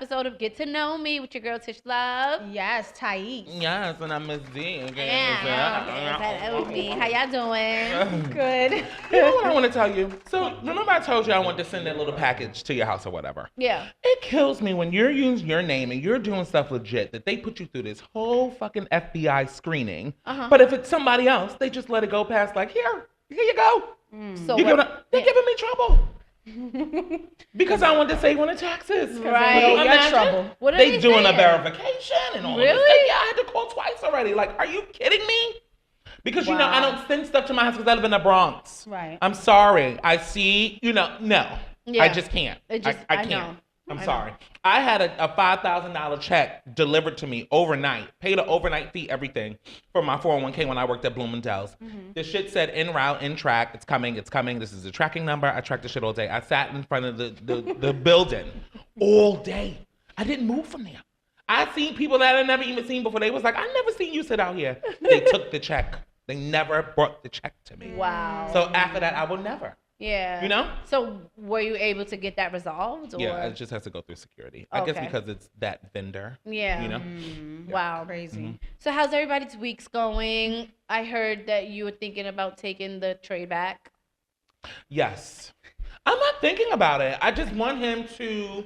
episode of Get to Know Me with your girl Tish Love. Yes, Thais. Yes, and I'm Miss D. That was me. How y'all doing? Good. You know what I want to tell you? So, remember I told you I wanted to send that little package to your house or whatever? Yeah. It kills me when you're using your name and you're doing stuff legit that they put you through this whole fucking FBI screening. But if it's somebody else, they just let it go past like, here you go. So They're giving me trouble. Because I wanted to save on the taxes. Right. You imagine? Trouble. What are They doing a saying? verification and all Really? this. Yeah, I had to call twice already. Like, are you kidding me? Because, you know, I don't send stuff to my house because I live in the Bronx. Right. I'm sorry. I see, no. Yeah. I just can't. I can't. know. I'm sorry. I had a $5,000 check delivered to me overnight, paid an overnight fee, everything, for my 401k when I worked at Bloomingdale's. The shit said en route, in track, it's coming. This is the tracking number. I tracked the shit all day. I sat in front of the building all day. I didn't move from there. I seen people that I never even seen before. They was like, I never seen you sit out here. They took the check. They never brought the check to me. Wow. So after that, I will never. Yeah. You know? So were you able to get that resolved? Or? Yeah, it just has to go through security. I guess because it's that vendor. Yeah. You know? Wow. Crazy. So how's everybody's weeks going? I heard that you were thinking about taking the tray back. Yes. I'm not thinking about it. I just want him to,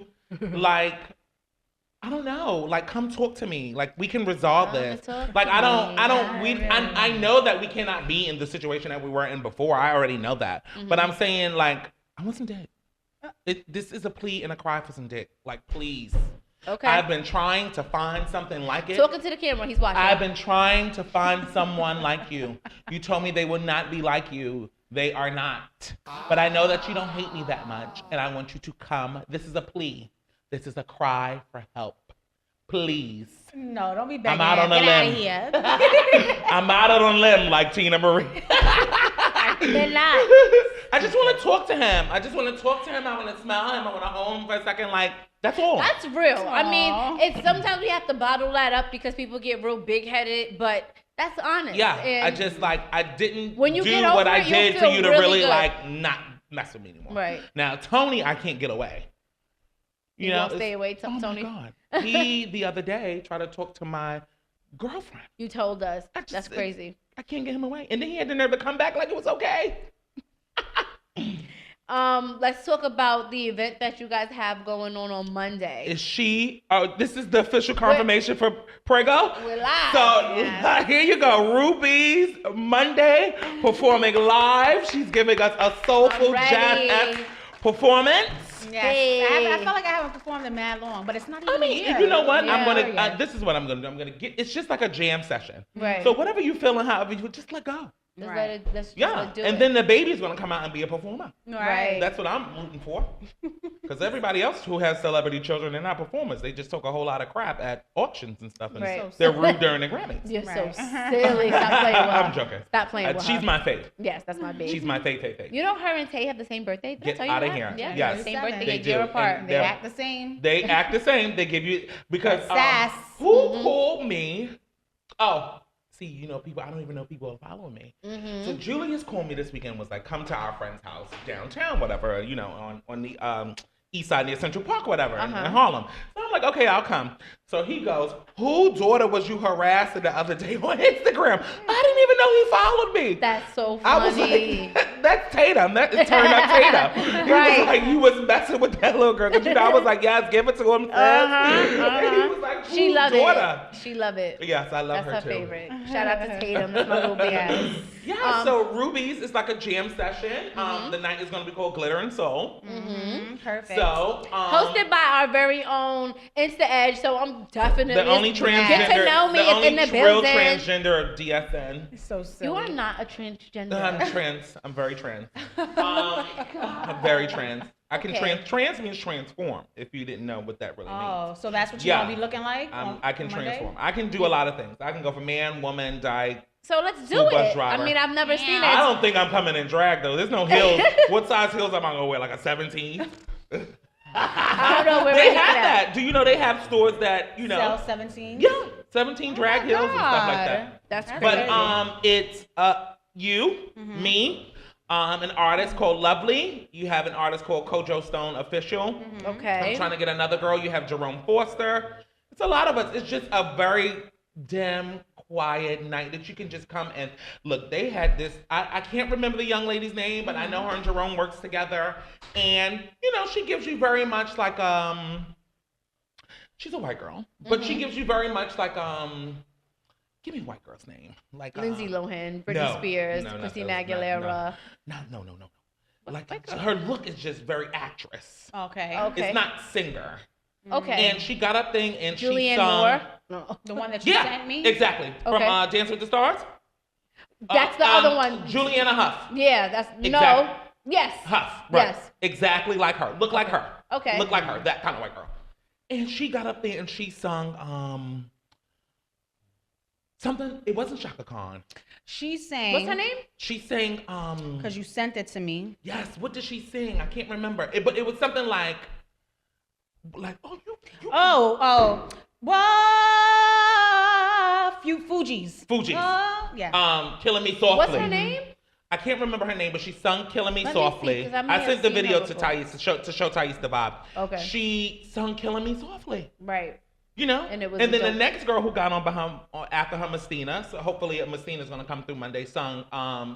like, I don't know, like, come talk to me. Like, we can resolve this. Like, I know that we cannot be in the situation that we were in before. I already know that. But I'm saying, like, I want some dick. This is a plea and a cry for some dick. Like, please. Okay. I've been trying to find something like it. Talking to the camera, he's watching. I've been trying to find someone like you. You told me they would not be like you. They are not. But I know that you don't hate me that much, and I want you to come. This is a plea. This is a cry for help. Please. No, don't be begging. I'm out on a limb. Get out of here. I'm out on a limb like Tina Marie. They're not. I just want to talk to him. I want to smell him. I want to hold him for a second. Like, that's all. That's real. Aww. I mean, it's sometimes we have to bottle that up because people get real big-headed, but that's honest. Yeah, And I just, like, I didn't when you do get over what I it, you'll did for feel you to really really good. like, not mess with me anymore. Right. Now, Tony, I can't get away. You won't stay away, oh Tony? my God. He, the other day, tried to talk to my girlfriend. You told us. That's crazy. I can't get him away. And then he had the nerve to come back like it was okay. Let's talk about the event that you guys have going on Monday. Is she, this is the official confirmation for Prego? We're live. So here you go. Ruby's Monday performing live. She's giving us a soulful jazz-esque performance. Yes. Hey. I feel like I haven't performed in mad long, but it's not even I mean, a year. you know what? Yeah. I'm gonna. This is what I'm gonna do. I'm gonna get. It's just like a jam session. Right. So whatever you feeling, however you just let go. Just Right. let it, let's Yeah. just do And it. then the baby's gonna come out and be a performer. Right. That's what I'm rooting for. Because everybody else who has celebrity children, they're not performers. They just took a whole lot of crap at auctions and stuff, and Right. they're rude during the Grammys. You're Right. so silly. Stop playing with her. I'm joking. Stop playing with her. She's my fave. Yes, that's my baby. She's my fave. You know, her and Tay have the same birthday. Did I Get tell you outta that? here. Yeah, Yes. same birthday, They a year do. apart. And They act the same. They act the same. They give you because Sass. who called me? Oh, see, you know, people. I don't even know people are following me. So Julius called me this weekend. Was like, come to our friend's house downtown, whatever. You know, on the east side near Central Park, whatever, in Harlem. So I'm like, okay, I'll come. So he goes, whose daughter was you harassing the other day on Instagram? I didn't even know he followed me. That's so funny. I was like, that's Tatum. That is turn up Tatum. He was like, you was messing with that little girl. Cause you know, I was like, yes, give it to him. And he was like, She love daughter? it. She love it. Yes, I love That's her her too. favorite. Shout out to Tatum. That's my little baby. Yeah, so Ruby's is like a jam session. The night is going to be called Glitter and Soul. Perfect. So, Hosted by our very own Insta Edge, so I'm definitely the only transgender, get to know me the only in the real building. transgender of DSN. It's so silly. You are not a transgender. I'm trans. I'm very trans. I'm very trans. I can trans means transform. If you didn't know what that really means. Oh, so that's what you're gonna be looking like? I can on Monday? transform. I can do a lot of things. I can go from man, woman, dyke. So let's do School bus it. driver. I mean, I've never seen I it. don't think I'm coming in drag though. There's no heels. What size heels am I gonna wear? Like a 17? I don't know where They we're have at. that. Do you know they have stores that Sell 17? Yeah, 17 drag heels and stuff like that. That's But crazy. it's you, me, An artist called Lovely. You have an artist called Kojo Stone Official. Okay. I'm trying to get another girl. You have Jerome Foster. It's a lot of us. It's just a very dim, quiet night that you can just come and look. They had this. I can't remember the young lady's name, but I know her and Jerome works together, and she gives you very much like she's a white girl, but she gives you very much like give me a white girl's name. Like Lindsay Lohan, Britney Spears, Christina Aguilera. No. Like her look is just very actress. Okay. It's not singer. Okay. And she got up thing and Julianne she sung. Moore? No. The one that you sent me? Exactly. Okay. From Dance with the Stars. That's the other one. Juliana Huff. Yeah, that's Exactly. no. Yes. Huff. Right. Yes. Exactly like her. Look like her. Okay. Look like her. That kind of white girl. And she got up there and she sung something. It wasn't Shaka Khan. She sang. What's her name? She sang Because you sent it to me. Yes. What did she sing? I can't remember. But it was something like Fugees. Yeah. Killing Me Softly. What's her name? I can't remember her name, but she sung Killing Me Let me Softly. see, 'cause I may I have sent the seen her video to before. Thais to show Thais the vibe. Okay. She sung Killing Me Softly. Right. And it was then the dope. next girl who got on behind after her, Mestina. So hopefully Mestina's gonna come through Monday. Sung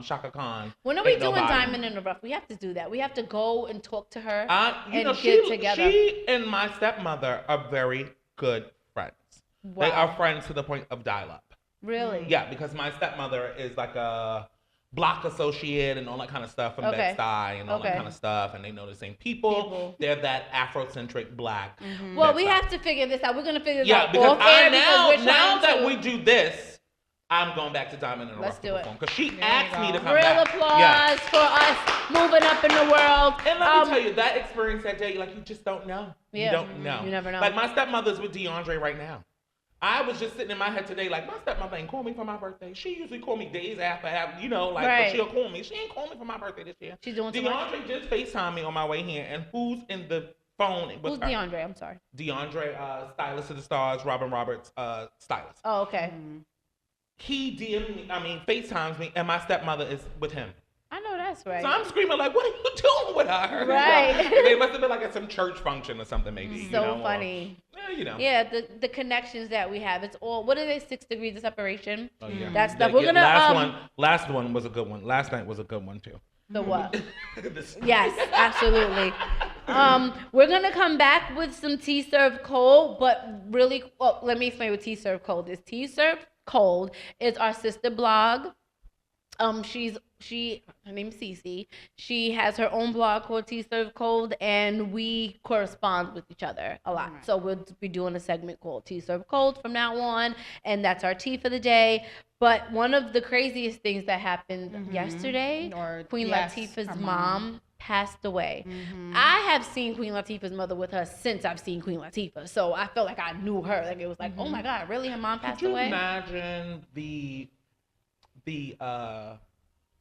Shaka Khan. When are we Ain't doing Nobody. Diamond in the Rough? We have to do that. We have to go and talk to her and get she together. She and my stepmother are very good friends. Wow. They are friends to the point of dial-up. Really? Yeah, because my stepmother is like a block associate and all that kind of stuff from Bed-Stuy and all that kind of stuff, and they know the same people. They're that Afrocentric black. Well, we have to figure this out. We're gonna figure this out because off air because we're now trying that to. we do this, I'm going back to Diamond in the Let's Rough do it. because she asked me to come Real back. applause for us moving up in the world. And let me tell you, that experience that day, like you just don't know. Yeah. You don't know. You never know. Like my stepmother's with DeAndre right now. I was just sitting in my head today, like my stepmother ain't call me for my birthday. She usually call me days after, but she'll call me. She ain't call me for my birthday this year. She's doing too much? DeAndre just FaceTimed me on my way here, and who's in the phone with Who's her? DeAndre? I'm sorry. DeAndre, stylist of the stars, Robin Roberts, stylist. Oh, okay. He FaceTimes me, and my stepmother is with him. I know that's right. So I'm screaming like, what are you doing with her? Right. They must have been like at some church function or something maybe. So funny. Yeah, the connections that we have. It's all, what are they, 6 degrees of separation? Oh, yeah. That stuff. We're gonna last one was a good one. Last night was a good one too. The what? Yes, absolutely. We're gonna come back with some tea served cold, but really, let me explain what tea served cold is. Tea served cold is our sister blog. Her name's Cece. She has her own blog called Tea Served Cold, and we correspond with each other a lot. Right. So we'll be doing a segment called Tea Served Cold from now on, and that's our tea for the day. But one of the craziest things that happened yesterday, Queen Latifah's mom passed away. I have seen Queen Latifah's mother with her since I've seen Queen Latifah, so I felt like I knew her. Like it was like, oh my God, really? Her mom passed away? Could you imagine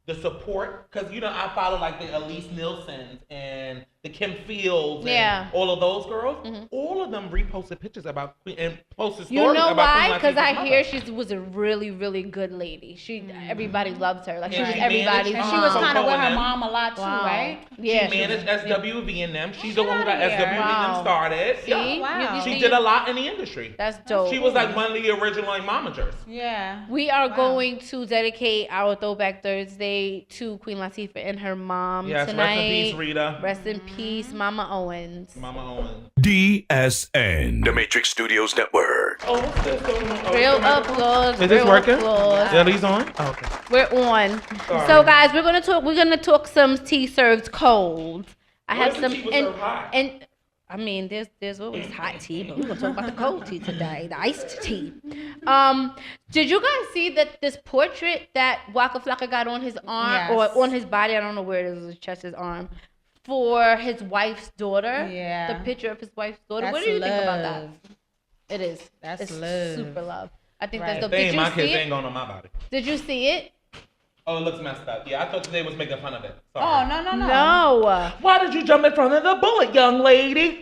the support, because I follow like the Elise Nielsen's and the Kim Fields and all of those girls. All of them reposted pictures about Queen and posted stories about Queen. You know why? Because I hear she was a really, really good lady. Everybody loved her. Like she was everybody's mom. She was kind of with her mom a lot too, right? Yeah. She managed SWV and them. She's the one who got SWV and them started. See? Wow. She did a lot in the industry. That's dope. She was like one of the original momagers. Yeah. We are going to dedicate our Throwback Thursday to Queen Latifah and her mom tonight. Rest in peace, Rita. Rest in peace, Mama Owens. Mama Owens. DSN, The Matrix Studios Network. Oh, what's this? Real applause. Is this working? Applause. Yeah, these on? Oh, okay. We're on. Sorry. So guys, we're gonna talk some tea served cold. I have some and I mean there's always hot tea, but we're gonna talk about the cold tea today, the iced tea. Did you guys see that this portrait that Waka Flocka got on his arm or on his body? I don't know where it is, his chest, his arm. For his wife's daughter. Yeah. The picture of his wife's daughter. That's what do you think about love. that? It is. That's it's love. super love. I think that's Right. dope. They Did ain't you my see kids it? ain't going on my body. Did you see it? Oh, it looks messed up. Yeah, I thought today was making fun of it. Oh, Sorry. no. No. Why did you jump in front of the bullet, young lady?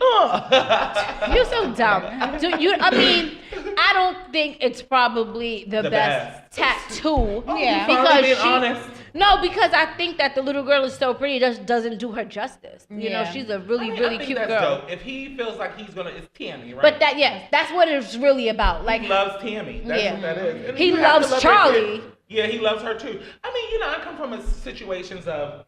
You're so dumb. I don't think it's probably the best tattoo. Yeah. Because being honest. No, because I think that the little girl is so pretty, just doesn't do her justice. You know, she's a really, I really think cute that's girl. Dope. If he feels like he's gonna, it's Tammy, right? But that's what it's really about. Like he loves Tammy. That's what that is. And he you have to loves love Charlie. Yeah, he loves her too. I mean, I come from situations of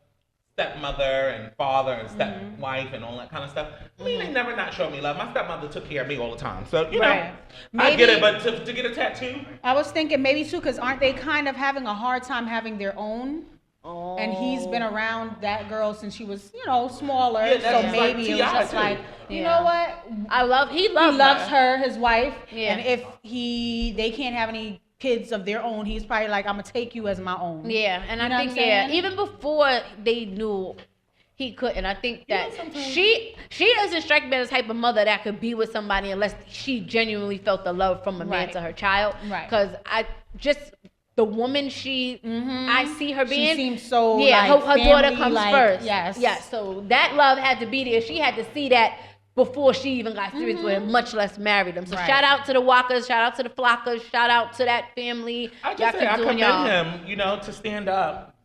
stepmother and father and stepwife and all that kind of stuff. I mean, they never not showed me love. My stepmother took care of me all the time. So, you know, I get it. But to get a tattoo? I was thinking maybe too, because aren't they kind of having a hard time having their own? Oh. And he's been around that girl since she was, smaller. Yeah, so maybe it was just like, you know what? He loves her, his wife. Yeah. And if they can't have any kids of their own, he's probably like, I'm gonna take you as my own. Yeah, and I think even before they knew he couldn't, I think that she doesn't strike me as the type of mother that could be with somebody unless she genuinely felt the love from a man to her child. Right. Because the woman I see her being. She seems so her daughter comes first. Yes. Yeah. So that love had to be there. She had to see that before she even got serious with him, much less married him. So shout out to the Walkers, shout out to the Flockers, shout out to that family. I commend him, to stand up.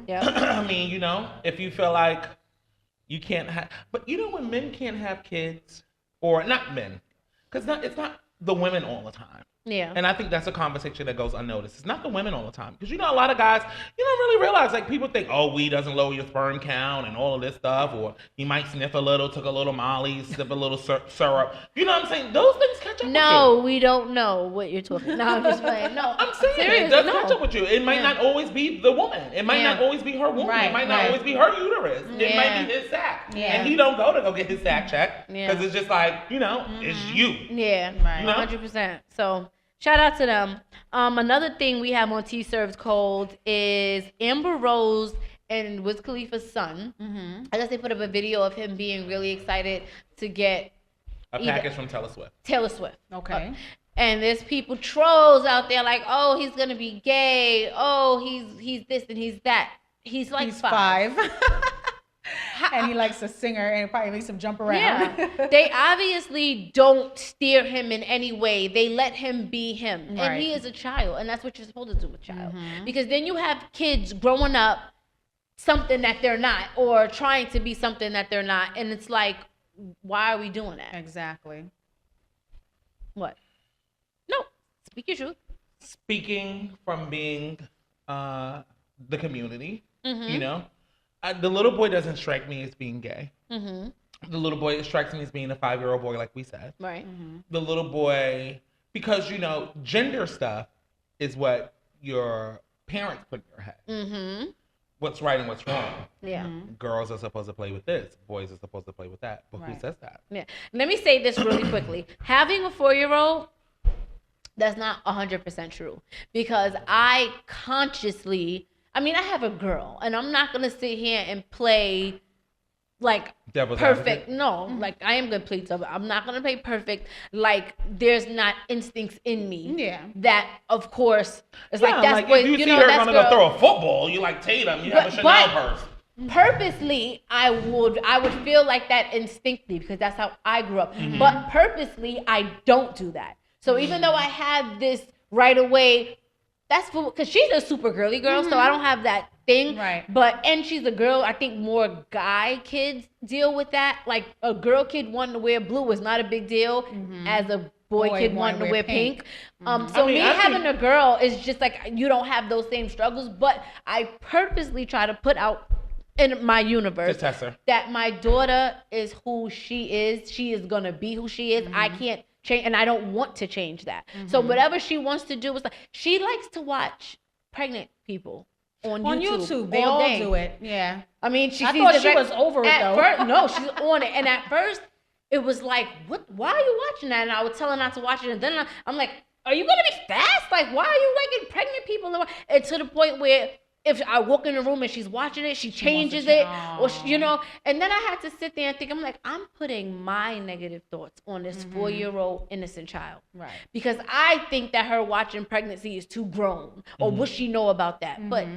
Yeah. I mean, if you feel like you can't have, but when men can't have kids, or not men, because it's not the women all the time. Yeah. And I think that's a conversation that goes unnoticed. It's not the women all the time. Because a lot of guys, you don't really realize, like, people think, weed doesn't lower your sperm count and all of this stuff, or you might sniff a little, took a little Molly, sip a little syrup. You know what I'm saying? Those things catch up with you. No, we don't know what you're talking about. No, I'm just playing. No, I'm saying it does catch up with you. It might not always be the woman. It might not always be her womb. Right, it might not always be her uterus. It might be his sack. Yeah. And he don't go get his sack checked. Because it's just like, it's you. Yeah, right. 100%. So shout out to them. Another thing we have on T Serves Cold is Amber Rose and Wiz Khalifa's son. I guess they put up a video of him being really excited to get a package from Taylor Swift. Taylor Swift. Okay. And there's people, trolls out there like, oh, he's going to be gay. Oh, he's this and he's that. He's like five. And he likes a singer and probably makes him jump around. Yeah. They obviously don't steer him in any way. They let him be him. Right. And he is a child. And that's what you're supposed to do with a child. Because then you have kids growing up something that they're not, or trying to be something that they're not. And it's like, why are we doing that? Exactly. What? No. Speak your truth. Speaking from being the community, the little boy doesn't strike me as being gay. The little boy strikes me as being a 5-year-old boy, like we said. Right. The little boy, because, gender stuff is what your parents put in your head. What's right and what's wrong. Yeah. Girls are supposed to play with this. Boys are supposed to play with that. But who says that? Yeah. Let me say this really quickly. Having a 4-year-old, that's not 100% true. Because I have a girl, and I'm not going to sit here and play like Devil's perfect. advocate? No, like I am going to play double. I'm not going to play perfect. Like there's not instincts in me. Yeah. That, of course, it's like that's like what, if you see know, her that's gonna go throw a football, you like Tatum, you have a Chanel purse. Purposely, I would feel like that instinctively because that's how I grew up. But purposely, I don't do that. So even though I have this right away, that's because she's a super girly girl, so I don't have that thing. Right. And she's a girl. I think more guy kids deal with that. Like a girl kid wanting to wear blue is not a big deal as a boy kid wanting to wear pink. Having a girl is just like you don't have those same struggles. But I purposely try to put out in my universe that my daughter is who she is. She is gonna be who she is. I can't change, and I don't want to change that. So whatever she wants to do is like she likes to watch pregnant people on YouTube. They all do it. Yeah. I mean, I thought she was over it though. No, she's on it. And at first, it was like, what? Why are you watching that? And I would tell her not to watch it. And then I'm like, are you gonna be fast? Like, why are you liking pregnant people? And to the point where if I walk in the room and she's watching it, she changes it, or and then I had to sit there and think, I'm like, I'm putting my negative thoughts on this 4-year-old innocent child. Right. Because I think that her watching pregnancy is too grown, or what she know about that. But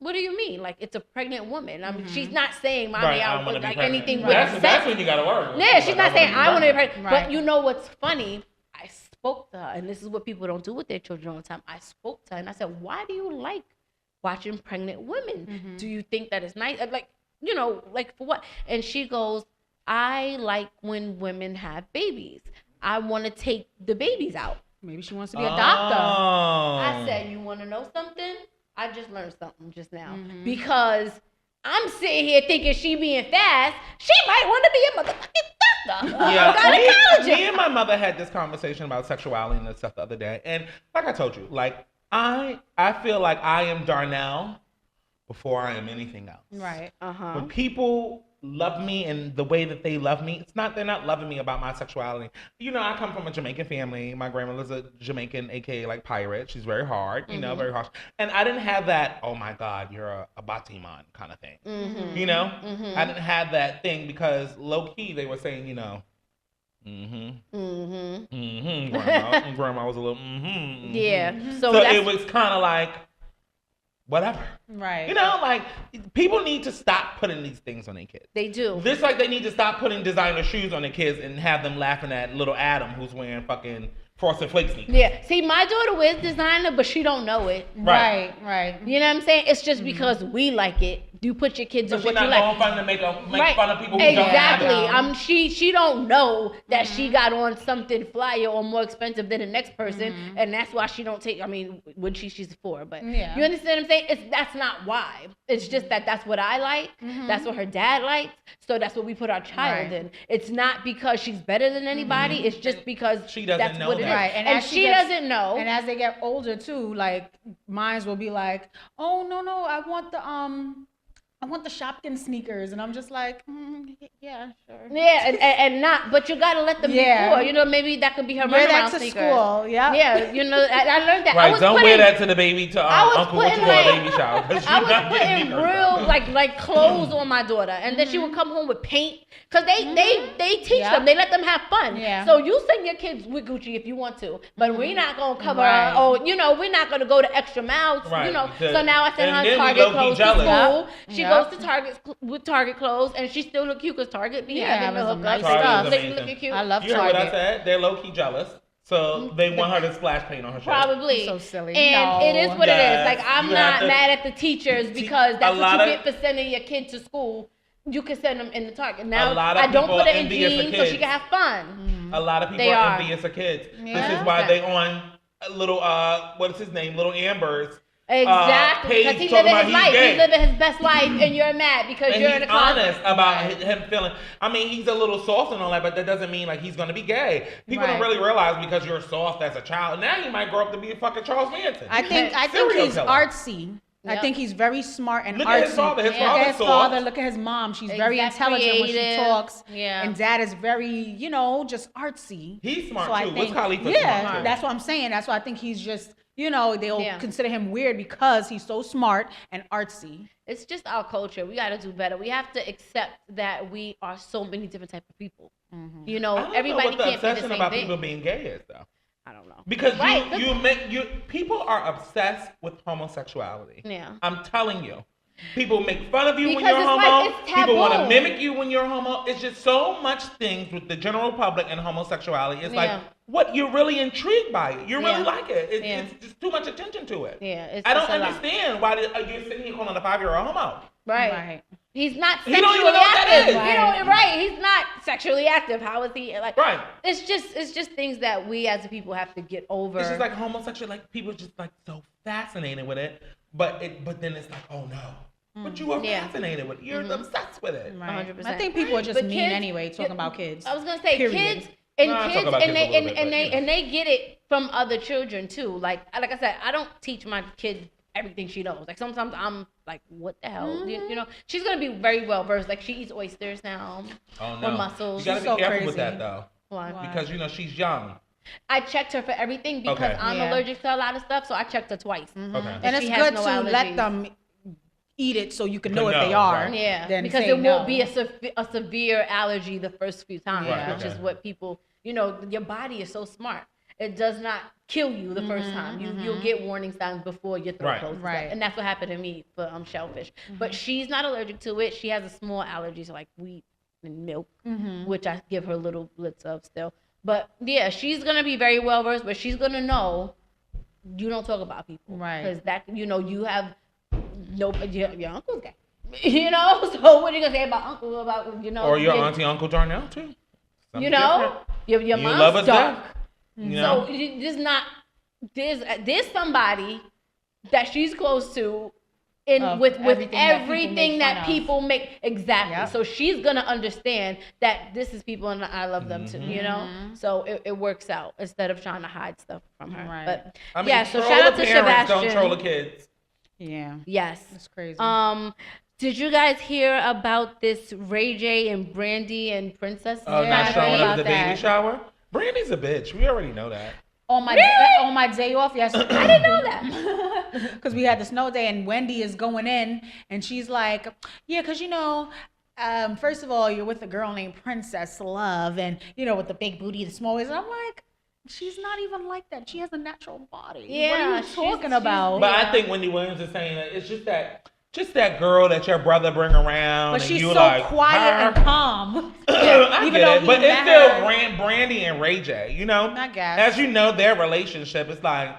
what do you mean? Like, it's a pregnant woman. I mean, she's not saying, Mommy, I want like anything with sex. That's when you gotta work. Yeah, she's not saying, I want to be pregnant. Right. But you know what's funny? I spoke to her, and this is what people don't do with their children all the time. I spoke to her, and I said, why do you like watching pregnant women. Do you think that is nice? Like, you know, like for what? And she goes, I like when women have babies. I want to take the babies out. Maybe she wants to be a doctor. I said, you want to know something? I just learned something just now. Because I'm sitting here thinking she being fast. She might want to be a motherfucking doctor. Yeah, me and my mother had this conversation about sexuality and stuff the other day. And like I told you, like, I feel like I am Darnell before I am anything else. Right. When people love me in the way that they love me, they're not loving me about my sexuality. You know, I come from a Jamaican family. My grandmother's a Jamaican, aka like pirate. She's very hard, you know, very harsh. And I didn't have that, oh my God, you're a Batiman kind of thing. You know? I didn't have that thing because low key they were saying, you know, grandma was a little Yeah. So it was kind of like, whatever. Right. You know, like, people need to stop putting these things on their kids. They do. Just like they need to stop putting designer shoes on their kids and have them laughing at little Adam who's wearing fucking Frosted Flakes sneakers. Yeah. See, my daughter wears designer, but she don't know it. Right. You know what I'm saying? It's just because we like it. You put your kids in what you like. She's not going fun to make fun of people who exactly. don't have She don't know that she got on something flyer or more expensive than the next person, and that's why she don't take. I mean, when she's 4, but you understand what I'm saying? That's not why. It's just that's what I like. That's what her dad likes. So that's what we put our child in. It's not because she's better than anybody. It's just because she doesn't that's know what it that. is. And she doesn't know. And as they get older too, like mine will be like, oh no, I want the Shopkins sneakers, and I'm just like, yeah, sure. Yeah, and not, but you gotta let them be cool. You know, maybe that could be her runaround sneakers. School, yeah. You know, I learned that. Right, don't wear that to the baby uncle to a baby shower. I was putting real like clothes on my daughter, and then she would come home with paint, cause they teach them, they let them have fun. Yeah. So you send your kids with Gucci if you want to, but we're not gonna cover. Oh, you know, we're not gonna go to extra miles. Right. You know, so now I send her Target clothes to school. She goes to Target with Target clothes, and she still look cute because Target be having the hookups. Stuff. They look cute. I love you Target. Heard what I said? They're low key jealous, so they want her to splash paint on her shirt. Probably. So silly. And it is what it is. Like, I'm not mad at the teachers because that's what you get for sending your kid to school. You can send them in the Target. Now, I don't put it in jeans so she can have fun. A lot of people are envious of kids. Yeah. This is why they on little what is his name? Little Amber's. Exactly, because he's living his life. He's living his best life, and you're mad because you're in a closet. He's honest about him feeling. I mean, he's a little soft and all that, but that doesn't mean like he's gonna be gay. People don't really realize because you're soft as a child. Now you might grow up to be a fucking Charles Manson. I think he's artsy. Yep. I think he's very smart and look artsy. At his father. His look at his father. Look at his mom. She's very intelligent when she talks. Yeah. And dad is very, you know, just artsy. He's smart so too. What's Khalifa smart too? That's what I'm saying. That's why I think he's just, you know, they'll consider him weird because he's so smart and artsy. It's just our culture. We got to do better. We have to accept that we are so many different types of people. You know, everybody can't be the same thing. I don't know what the obsession about people being gay is, though. I don't know. Because people are obsessed with homosexuality. Yeah. I'm telling you. People make fun of you when you're homo. People want to mimic you when you're homo. It's just so much things with the general public and homosexuality. It's like, what, you're really intrigued by it. You really like it. It's just too much attention to it. Yeah, I don't understand why you're sitting here calling a 5-year-old homo. Right. He's not sexually active. He's not sexually active. How is he like? Right. It's just things that we as a people have to get over. It's just like homosexual. Like people just like so fascinated with it, but then it's like, oh no. But you are fascinated with it. You're obsessed with it. Right. 100%. I think people are just mean anyway, talking about kids. I was gonna say kids and they get it from other children too. Like I said, I don't teach my kid everything she knows. Like sometimes I'm like, what the hell? You know, she's gonna be very well versed. Like she eats oysters now. Oh no. Or mussels. You gotta be careful with that though. Why? Because you know she's young. I checked her for everything because I'm allergic to a lot of stuff, so I checked her twice. Okay. And it's good to let them eat it so you can know if they are. Right. Yeah, because it won't be a severe allergy the first few times, which is what people, you know, your body is so smart. It does not kill you the first time. You'll get warning signs before your throat closes. Right. And that's what happened to me for shellfish. But she's not allergic to it. She has a small allergy to like wheat and milk, which I give her little bits of still. But yeah, she's gonna be very well versed, but she's gonna know you don't talk about people. Right. Because that, you know, you have nobody, your uncle's gay. You know, so what are you gonna say about uncle? About or your auntie, Uncle Darnell too. Something you know, different. your mom's love us dark. You know? So there's not there's somebody that she's close to. With everything that people make exactly. Yep. So she's gonna understand that this is people and I love them too, you know? So it works out instead of trying to hide stuff from her. Right. But I mean, so shout out to Sebastian. Don't troll the kids. Yeah. Yes. It's crazy. Did you guys hear about this Ray J and Brandy and Princess? Oh, not showing up at the baby shower? Brandy's a bitch. We already know that. On my day off, yes. I didn't know that. Because we had the snow day and Wendy is going in and she's like, yeah, because, you know, first of all, you're with a girl named Princess Love and, you know, with the big booty, the small waist. And I'm like, she's not even like that. She has a natural body. Yeah, what are you talking about? But I think Wendy Williams is saying that it's just that girl that your brother bring around. But and she's you so like, quiet and calm. I get it. But it's still Brandy and Ray J, you know? I guess. As you know, their relationship is like,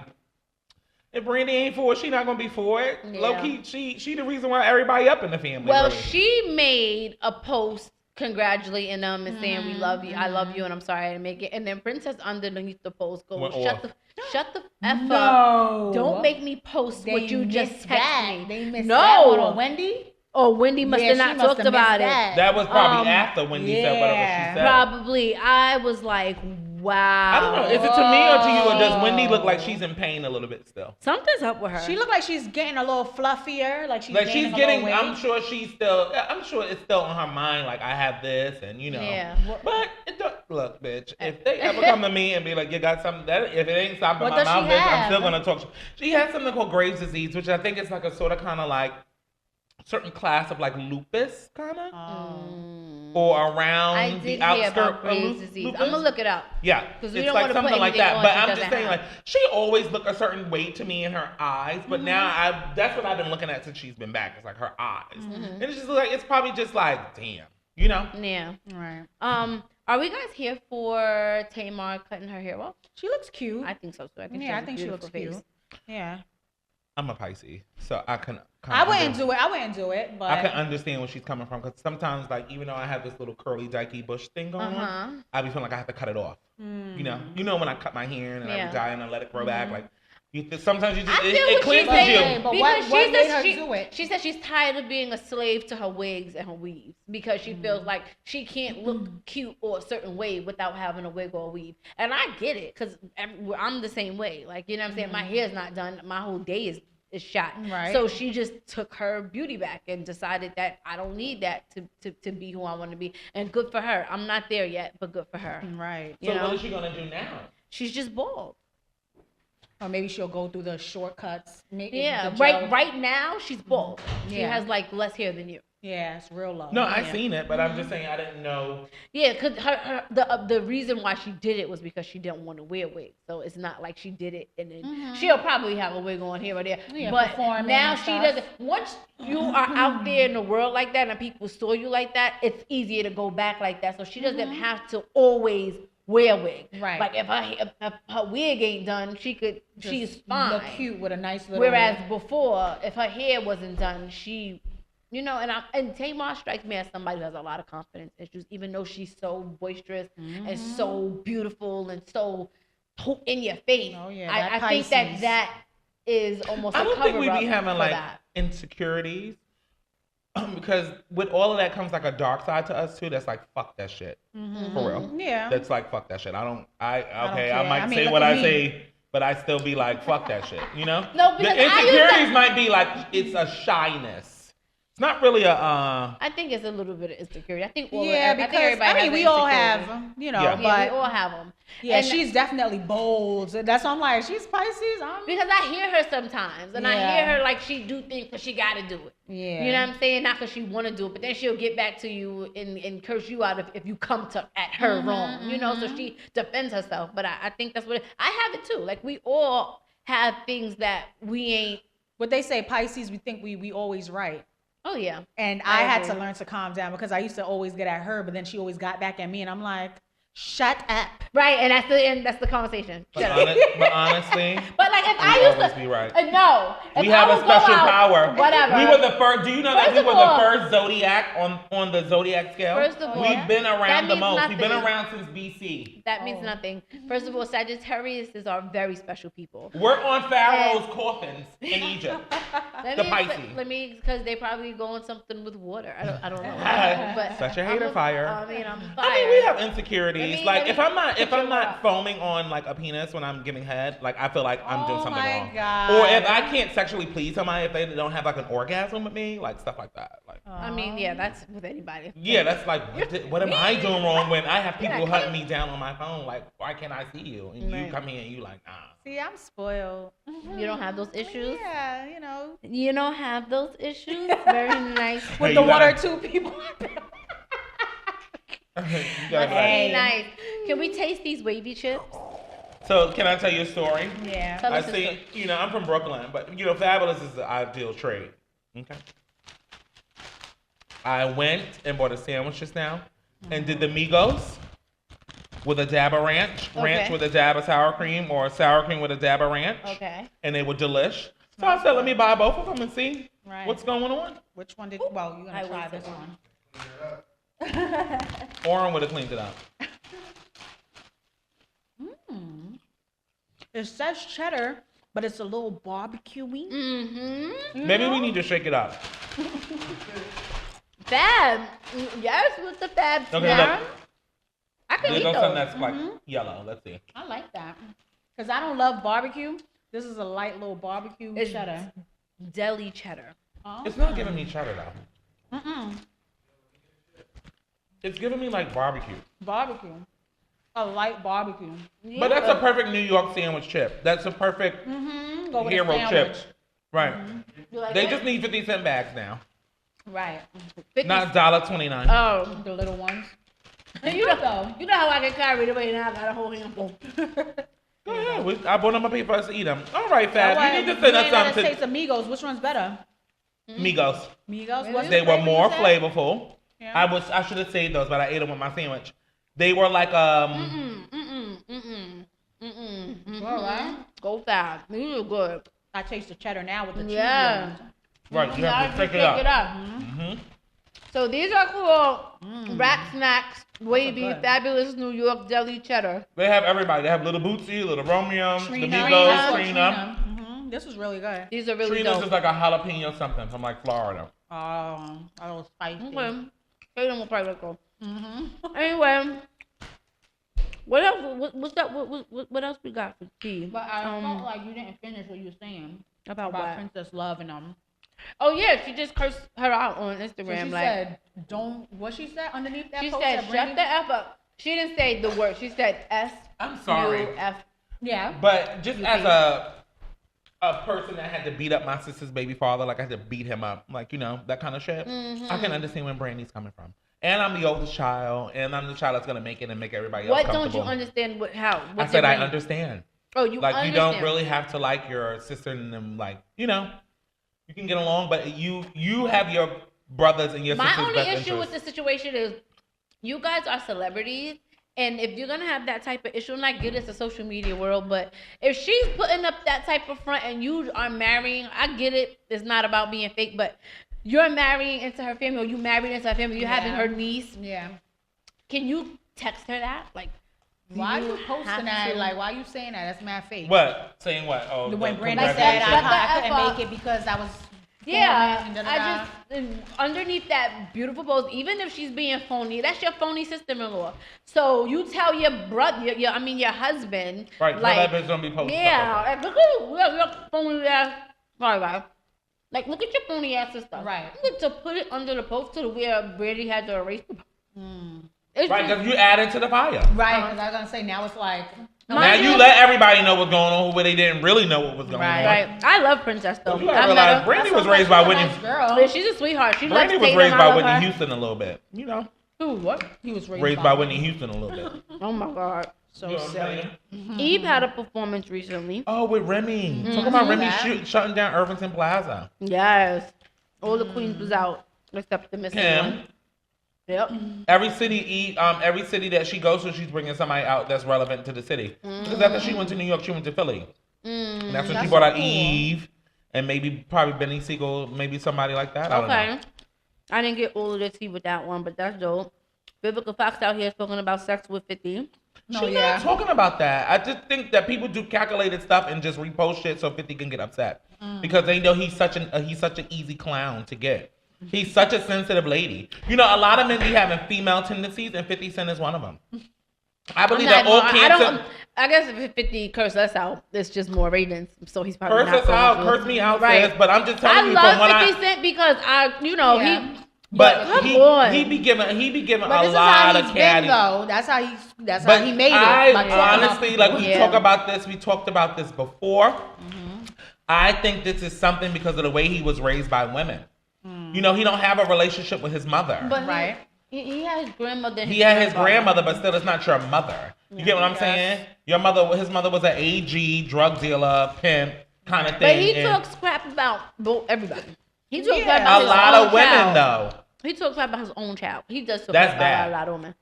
if Brandy ain't for it, she not going to be for it. Yeah. Low key, she the reason why everybody up in the family. Well, really. She made a post congratulating them and saying, we love you, I love you, and I'm sorry I didn't make it. And then Princess underneath the post goes, shut the F up. Don't make me post what you just texted me. They missed that one on Wendy? Oh, Wendy must have not talked about it. That was probably after Wendy said whatever she said. Probably. I was like, wow. I don't know. Is it to me or to you, or does Wendy look like she's in pain a little bit still? Something's up with her. She looked like she's getting a little fluffier. Like she's getting, I'm sure it's still on her mind, like, I have this, and you know. Yeah. But look, bitch, if they ever come to me and be like, you got something, if it ain't stopping my mouth, bitch, I'm still going to talk. She has something called Graves' disease, which I think is like a sort of kind of like certain class of like lupus, kind of, or around the outskirts of lupus. I'm gonna look it up. Yeah, it's like something like that. But I'm just saying, like, she always looked a certain way to me in her eyes. But now that's what I've been looking at since she's been back. It's like her eyes, and it's just like it's probably just like, damn, you know? Yeah. Right. Are we guys here for Tamar cutting her hair off? She looks cute. I think so too. I think she looks cute. Yeah. I'm a Pisces, so I can. I wouldn't do it, but I can understand where she's coming from, because sometimes, like, even though I have this little curly dykey bush thing going on, I be feeling like I have to cut it off. You know when I cut my hair and I dye and I let it grow back, like. Sometimes you just it cleanses you. But what made her do it? She said she's tired of being a slave to her wigs and her weaves because she feels like she can't look cute or a certain way without having a wig or a weave. And I get it, because I'm the same way. Like, you know what I'm saying? My hair's not done. My whole day is shot. Right. So she just took her beauty back and decided that I don't need that to be who I want to be. And good for her. I'm not there yet, but good for her. Right. So what is she gonna do now? She's just bald. Or maybe she'll go through the shortcuts. Right now she's bald. She has like less hair than you. Yeah, it's real low. No, I seen it, but I'm just saying I didn't know. Yeah, because the reason why she did it was because she didn't want to wear wigs. So it's not like she did it and then she'll probably have a wig on here or there. Yeah, but now she doesn't. Once you are out there in the world like that and people saw you like that, it's easier to go back like that. So she doesn't have to always wear a wig. Right. Like if her wig ain't done, she's fine. Look cute with a nice little Whereas before, if her hair wasn't done, she, you know, and Tamar strikes me as somebody who has a lot of confidence issues, even though she's so boisterous and so beautiful and so in your face. Oh yeah, I think that is almost. I don't think we be having like insecurities. Because with all of that comes like a dark side to us too. That's like, fuck that shit. For real. Yeah. That's like, fuck that shit. I might say what I say, but I still be like, fuck that shit. You know? No, because the insecurities might be like, it's a shyness. It's not really a. I think it's a little bit of insecurity. I think we all have, you know, but we all have them. Yeah, and she's definitely bold. That's why I'm like, she's Pisces. Because I hear her sometimes, and I hear her like she do things because she got to do it. Yeah, you know what I'm saying? Not because she want to do it, but then she'll get back to you and curse you out if you come at her wrong. You know, so she defends herself. But I think that's I have it too. Like we all have things that we ain't. What they say, Pisces, we think we always right. Oh yeah. And I had to learn to calm down because I used to always get at her, but then she always got back at me, and I'm like, shut up. Right, and that's the conversation. But honestly. But like if I always be right. No. We have a special power. Whatever. We were the first. Do you know that First we of were all- the first zodiac on the zodiac scale? First of all, we've been around the means most. We've been nothing. around since BC. That means nothing. First of all, Sagittariuses are very special people. We're on Pharaoh's coffins in Egypt. The Pisces. Because they probably go on something with water. I don't know. But Such a hater fire. I'm fire. I mean, we have insecurities. Let me if I'm not put you not up. foaming on like a penis when I'm giving head, like I feel like I'm doing something my wrong. God. Or if I can't sexually please somebody, if they don't have like an orgasm with me, like stuff like that. Like, I mean, yeah, that's with anybody. yeah, that's like, what am I doing wrong when I have people Yeah, hunting me down on my phone? Like, why can't I see you? And you Right. come here and you like, nah. See, I'm spoiled. You don't have those issues? Yeah, you know. You don't have those issues? Very nice. Hey, With you the one or gotta- two people. You gotta be Must like- Hey. be nice. Can we taste these wavy chips? So, can I tell you a story? Yeah. Tell I us a see, story. I'm from Brooklyn, but Fabulous is the ideal trade. Okay. I went and bought a sandwich just now and did the Migos with a dab of ranch, ranch Okay. with a dab of sour cream, or sour cream with a dab of ranch. Okay. And they were delish. So I said, let me buy both of them and see Right. what's going on. Which one did? Well, you're I gonna try wasted this one. one. Oren would have cleaned it up. It says cheddar, but it's a little barbecue-y. Mm-hmm. Maybe we need to shake it up. Fab. Yes, with the fab Okay, snack. look. I can There eat goes those. something that's like yellow. Let's see. I like that. Because I don't love barbecue. This is a light little barbecue It's cheddar. deli cheddar. Oh. It's not giving me cheddar though. Mm-mm. It's giving me like barbecue. Barbecue. A light barbecue. But that's a perfect New York sandwich chip. That's a perfect Mm-hmm. Go with a hero sandwich. chip. Right. You like They it? just need 50-cent bags now. Right. 50 Not $1.29. Oh. The little ones. You know how I get carried away now. I got a whole handful. Go ahead. I bought them up here for us to eat them. All right, Fab. Why- You need to send us ain't gotta something. taste Amigos. Which one's better? Migos. Migos. What's They the were flavor more you said? flavorful. Yeah. I should have saved those, but I ate them with my sandwich. They were like All right. Go fab. These are good. I taste the cheddar now with the cheese. Yeah. ones. right. You Now have to just pick it up. Mm-hmm. So these are called Rat Snacks, Wavy, good. Fabulous New York Deli Cheddar. They have everybody. They have Little Bootsy, Little Romeo, the Trina. Migos, Trina. Trina. Mhm. This is really good. These are really Trina's dope. is like a jalapeno something from like Florida. A little spicy. Okay. They don't probably go. Mm-hmm. Anyway, what else? What's that? What else we got for tea? But I felt like you didn't finish what you were saying about about what? Princess Love and them. Oh yeah, she just cursed her out on So Instagram. she like said, "Don't." What she said underneath that she post? said, that "Shut Brandy- the f up." She didn't say the word. She said S I'm sorry. U F. Yeah. But just You as think? a person that had to beat up my sister's baby father, like I had to beat him up, like that kind of shit. I can understand where Brandy's coming from. And I'm the oldest child, and I'm the child that's gonna make it and make everybody else What comfortable. don't you understand? How? I What's said your I brain- understand. Oh, you Like understand. you don't really have to like your sister and them, like you can get along, but you have your brothers and your My sisters' only best issue with interests. the situation is you guys are celebrities, and if you're gonna have that type of issue, and I get it's a social media world, but if she's putting up that type of front and you are marrying, I get it. It's not about being fake, but you're marrying into her family, or you married into her family. You're having Yeah. her niece. Yeah. Can you text her that? Like, Why do you posting have that? to- Like, why you saying that? That's mad fake. What? Saying what? Oh, When the Brandy Like said that, I, shut the I couldn't F up. make it because I was Yeah, filming and I da-da-da. just underneath that beautiful post, even if she's being phony, that's your phony sister-in-law. So you tell your brother, your husband, Right, like, tell that bitch don't be posting yeah, stuff like like, look at your phony ass. Sorry, guys. Like, look at your phony ass sister. Right. You need to put it under the post to where Brady had to erase the. It's Right, just- because you added to the fire. Right, because I was gonna say now it's like Now Mind you you- let everybody know what's going on where they didn't really know what was going Right. on. Right. I love Princess though. You gotta I met realize her. Brandy was That's raised why by she's a Whitney. nice girl. But she's a sweetheart. She Brandy loves was Tatum. raised I by love Whitney her. Houston a little bit. Who? What? He was Raised by Whitney Houston a little bit. Oh my God. So You know what I'm silly. saying? Eve had a performance recently. Oh, with Remy. Talk about Remy That. shutting down Irvington Plaza. Yes. All the queens was out except the missing Kim. one. Yep. Every city that she goes to, she's bringing somebody out that's relevant to the city. Because after she went to New York, she went to Philly. And that's when she That's brought so out cool. Eve and maybe probably Benny Siegel, maybe somebody like that. I don't know. Okay. I didn't get all of the tea with that one, but that's dope. Vivica Fox out here talking about sex with 50. No, She's yeah. not talking about that. I just think that people do calculated stuff and just repost shit so 50 can get upset because they know he's such an easy clown to get. He's such a sensitive lady. You know, a lot of men be having female tendencies, and 50 Cent is one of them. I believe that all cancer. I guess if 50 curse us out, it's just more ratings. So he's probably Curse not us going out, to. curse me out, Right. sis, but I'm just telling I you from what love 50 Cent because Yeah. he. But come on. he be giving But a this is lot how of he's caddy. been, though. That's how But he made it. I by talking about honestly, like we Yeah. talk about this, we talked about this before. I think this is something because of the way he was raised by women. You know, he don't have a relationship with his mother. But Right. he had his grandmother. and He had his grandfather. grandmother, but still, it's not your mother. You get what I'm saying? His mother was an AG, drug dealer, pimp kind of thing. But he and talks crap about everybody. He talks crap a about his lot own of women, child. though. He talks crap about his own child. He does talk That's crap bad. about a lot of women.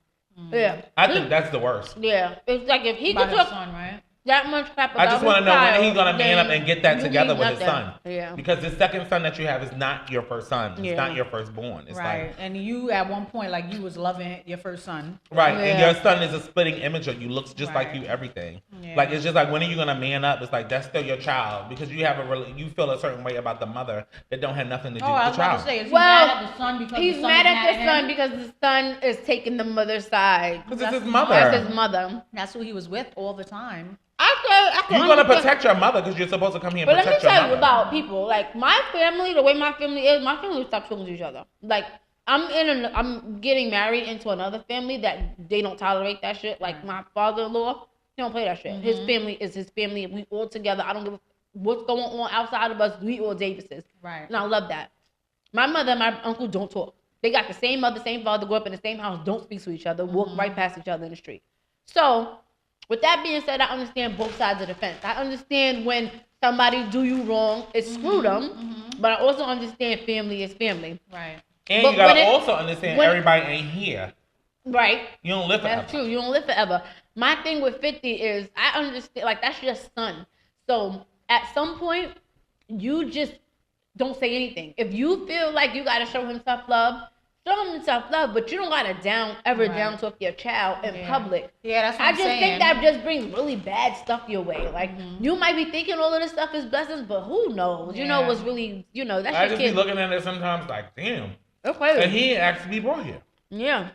Yeah. I think that's the worst. Yeah. It's like if he about could his talk son, right? that much crap I about just want to his know when child, he's gonna man up then and get that you together need with his nothing. son. Yeah. Because the second son that you have is not your first son. It's Yeah. not your firstborn. It's Right. like And you, at one point, like, you was loving your first son. right, and Yeah. your son is a splitting image of you, looks just like Right. you, everything. Yeah. Like it's just like when are you gonna man up? It's like that's still your child because you have you feel a certain way about the mother that don't have nothing to do Oh, I with was the about child. to say, is he Well, mad at the son because He's the son mad is at the son him? because the son is taking the mother's side. Because it's his That's mother. That's his mother. That's who he was with all the time. I could You're gonna understand- protect your mother because you're supposed to come here and But let me protect your tell you mother. about people. Like my family, the way my family is, my family stopped talking to each other. Like I'm getting married into another family that they don't tolerate that shit. Like my father-in-law, he don't play that shit. His family is his family. We all together. I don't give a what's going on outside of us. We all Davises. Right. And I love that. My mother and my uncle don't talk. They got the same mother, same father, grew up in the same house, don't speak to each other, walk right past each other in the street. So, with that being said, I understand both sides of the fence. I understand when somebody do you wrong, it's screw them. But I also understand family is family. Right. And But you gotta when it- also understand when- everybody ain't here. Right? You don't live forever. That's true. You don't live forever. My thing with 50 is I understand, like, that's your son. So, at some point, you just don't say anything. If you feel like you gotta show him tough love, show him tough love, but you don't gotta Right. down talk your child in Yeah. public. Yeah, that's what I I'm just saying. think that just brings really bad stuff your way. Like you might be thinking all of this stuff is blessings, but who knows? You know Yeah. what's really, that's I your just be kid. looking at it sometimes like, damn. Okay. And he ain't asked to be brought here. Yeah.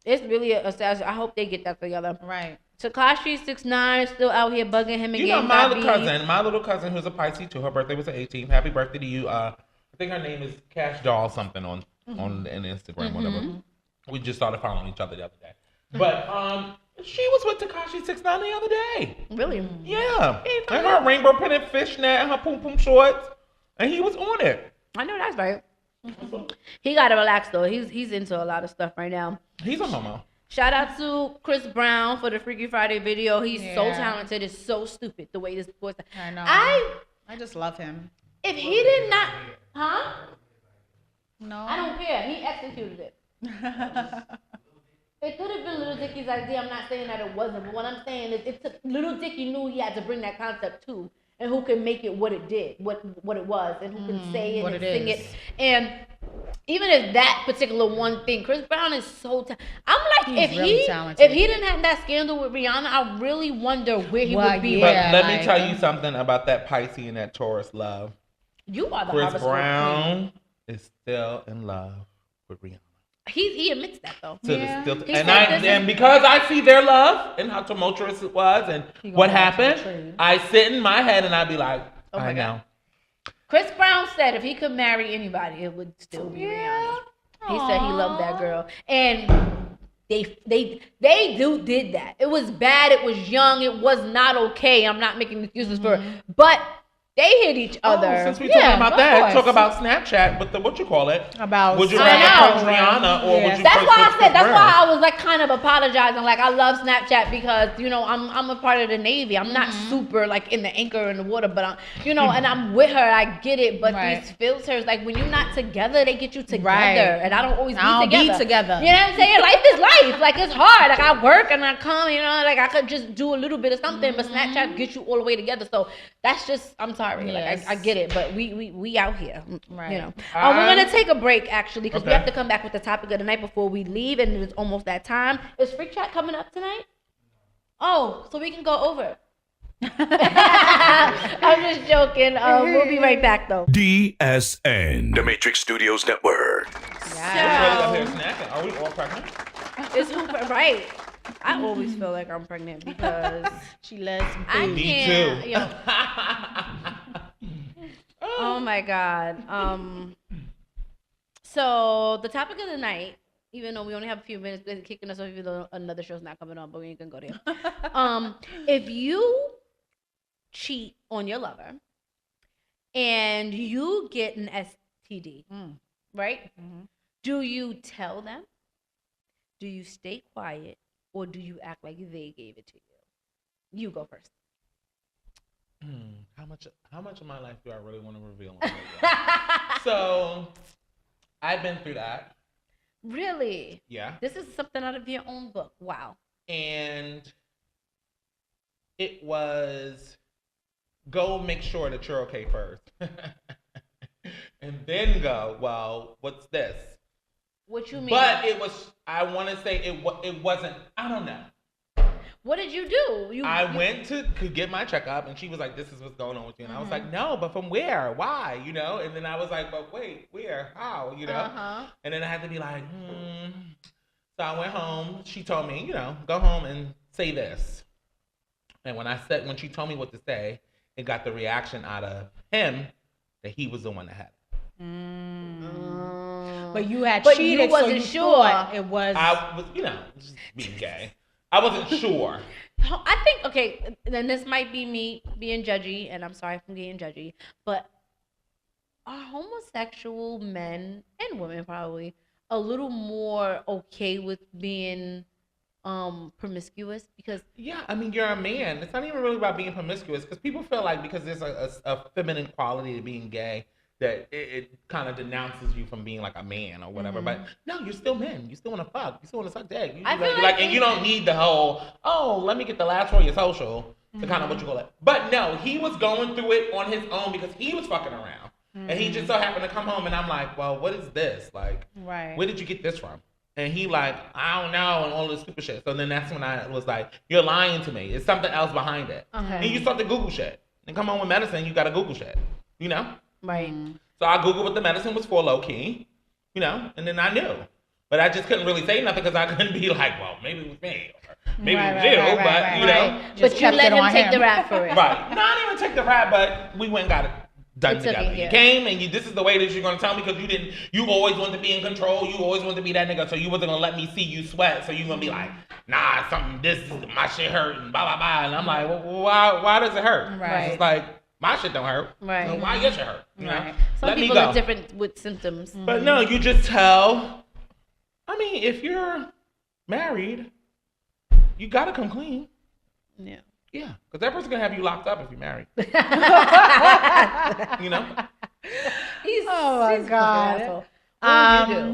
It's really a sad. I hope they get that together. Right. Takashi 6ix9ine still out here bugging him and You know, getting my got my little cousin, who's a Pisces too. Her birthday was the 18th. Happy birthday to you. I think her name is Cash Doll something on Instagram, whatever. We just started following each other the other day. But she was with Takashi 6ix9ine the other day. Really? Yeah, and her rainbow printed fishnet and her poom poom shorts, and he was on it. I know that's right. He gotta relax though. He's into a lot of stuff right now. He's a homo. Shout out to Chris Brown for the Freaky Friday video. He's so Yeah. talented. It's so stupid the way this voice. I know. I just love him. if he did not, huh? No. I don't care. He executed it. It could have been Little Dicky's idea. I'm not saying that it wasn't, but what I'm saying is it took Little Dicky knew he had to bring that concept to, and who can make it what it did, what it was, and who can say it what and it sing is. it. And even if that particular one thing, Chris Brown is so I'm like, He's really talented. if he didn't have that scandal with Rihanna, I really wonder where he Well, would be. But Yeah, let me like- tell you something about that Pisces and that Taurus love. You are the Chris harvest queen. Brown is still in love with Rihanna. He admits that though. Yeah. He said this is- Because I see their love and how tumultuous it was and He gonna what watch the happened, trade. I sit in my head and I be like, Oh my I know. Chris Brown said if he could marry anybody, it would still be Rihanna. He said he loved that girl, and they did that. It was bad. It was young. It was not okay. I'm not making excuses for it, but They hit each other. Oh, since we're talking about of that, course. talk about Snapchat with the what you call it? About would you I rather know. punch Rihanna or would you? That's punch why I Chris said. That's Brown? why I was like kind of apologizing. Like I love Snapchat because I'm a part of the Navy. I'm not super like in the anchor in the water, but and I'm with her. I get it. But these filters, like when you're not together, they get you together, and I don't always be together. You know what I'm saying? Life is life. Like it's hard. Like I work and I come. Like I could just do a little bit of something, but Snapchat gets you all the way together. So that's just. I'm sorry. Yes. Like I get it, but we out here. Right. We're gonna take a break actually because we have to come back with the topic of the night before we leave, and it's almost that time. Is Freak Chat coming up tonight? Oh, so we can go over. I'm just joking. We'll be right back though. DSN. The Matrix Studios Network. What's really up here snacking? Are we all pregnant? It's right. I always feel like I'm pregnant because she loves some I food. can't. Me too. Oh my God. So the topic of the night, even though we only have a few minutes, they're kicking us off even though another show's not coming on, but we ain't gonna go there. If you cheat on your lover and you get an STD, right? Mm-hmm. Do you tell them? Do you stay quiet? Or do you act like they gave it to you? You go first. How much of my life do I really want to reveal on radio? So, I've been through that. Really? Yeah. This is something out of your own book. Wow. And it was go make sure that you're okay first. And then go, well, what's this? What you mean? But it was, I want to say it wasn't, I don't know. What did you do? I went to get my checkup and she was like, this is what's going on with you. And I was like, no, but from where? Why? And then I was like, but wait, where? How? And then I had to be like, So I went home. She told me, go home and say this. And when she told me what to say, it got the reaction out of him that he was the one that had it. But you had but cheated, you wasn't so sure. It was. I was, just being gay. I wasn't sure. I think, okay, then this might be me being judgy, and I'm sorry if I'm getting judgy, but are homosexual men and women probably a little more okay with being promiscuous? Because yeah, I mean, you're a man. It's not even really about being promiscuous because people feel like because there's a feminine quality to being gay that it kind of denounces you from being like a man or whatever. But no, you're still men. You still want to fuck. You still want to suck dick. I feel like and you don't need the whole, let me get the last for your social to kind of what you call it. But no, he was going through it on his own because he was fucking around. And he just so happened to come home and I'm like, well, what is this? Like, where did you get this from? And he like, I don't know, and all this stupid shit. So then that's when I was like, you're lying to me. It's something else behind it. And you start to Google shit. And come home with medicine, you got to Google shit. Right. So I Googled what the medicine was for, low key, and then I knew. But I just couldn't really say nothing because I couldn't be like, well, maybe it was me, or maybe it was you, But you let him take the rap for it. Right. No, I didn't even take the rap, but we went and got it done together. You came and this is the way that you're gonna tell me because you always wanted to be in control. You always wanted to be that nigga, so you wasn't gonna let me see you sweat. So you gonna be like, nah, my shit hurt and blah blah blah. And I'm like, well, why does it hurt? Right. It's like my shit don't hurt. Right. So why your shit hurt? Some let people me go. are different with symptoms. But no, you just tell. I mean, if you're married, you gotta come clean. Yeah. Yeah, because that person's gonna have you locked up if you're married. Oh my God.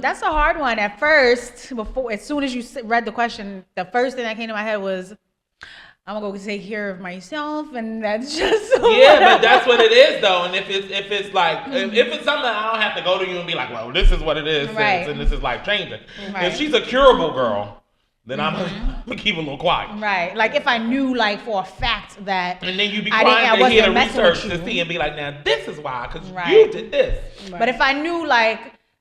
That's a hard one. At first, as soon as you read the question, the first thing that came to my head was, I'm gonna go take care of myself, and that's just but that's what it is though. And if it's like if it's something I don't have to go to you and be like, well, this is what it is, and this is life changing. If she's a curable girl, then I'm gonna keep a little quiet. Right. Like if I knew like for a fact that, and then you be quiet to hear the research to see and be like, now this is why, because you did this. But if I knew like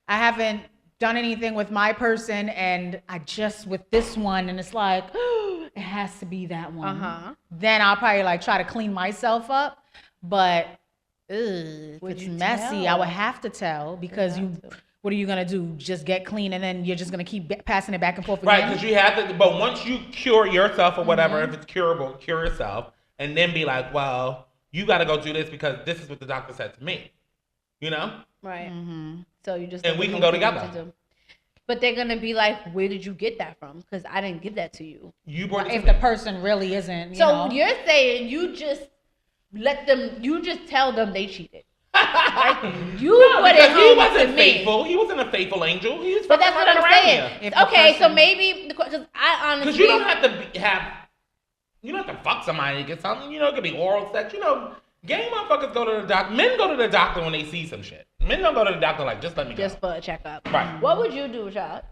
I haven't done anything with my person and I just with this one and it's like it has to be that one, then I'll probably like try to clean myself up. But if it's messy, I would have to tell because what are you gonna do? Just get clean and then you're just gonna keep passing it back and forth again? Right, because you have to. But once you cure yourself or whatever, if it's curable, cure yourself, and then be like, well, You got to go do this because this is what the doctor said to me. You know? Right. So you just And we can go together. But they're gonna be like, "Where did you get that from? Because I didn't give that to you." You brought it If to the me. person really isn't, So you're saying you just you just tell them they cheated. Like, you No, put it because he home wasn't to faithful. me. He wasn't a faithful angel. He was But fucking that's what running I'm around saying. here. If the Okay, so person- maybe because I honestly, Because you don't have to you don't have to fuck somebody to get something. You know, it could be oral sex. You know, gay motherfuckers go to the doctor. Men go to the doctor when they see some shit. Men don't go to the doctor like, just let me go. just for a checkup. Right. What would you do, child?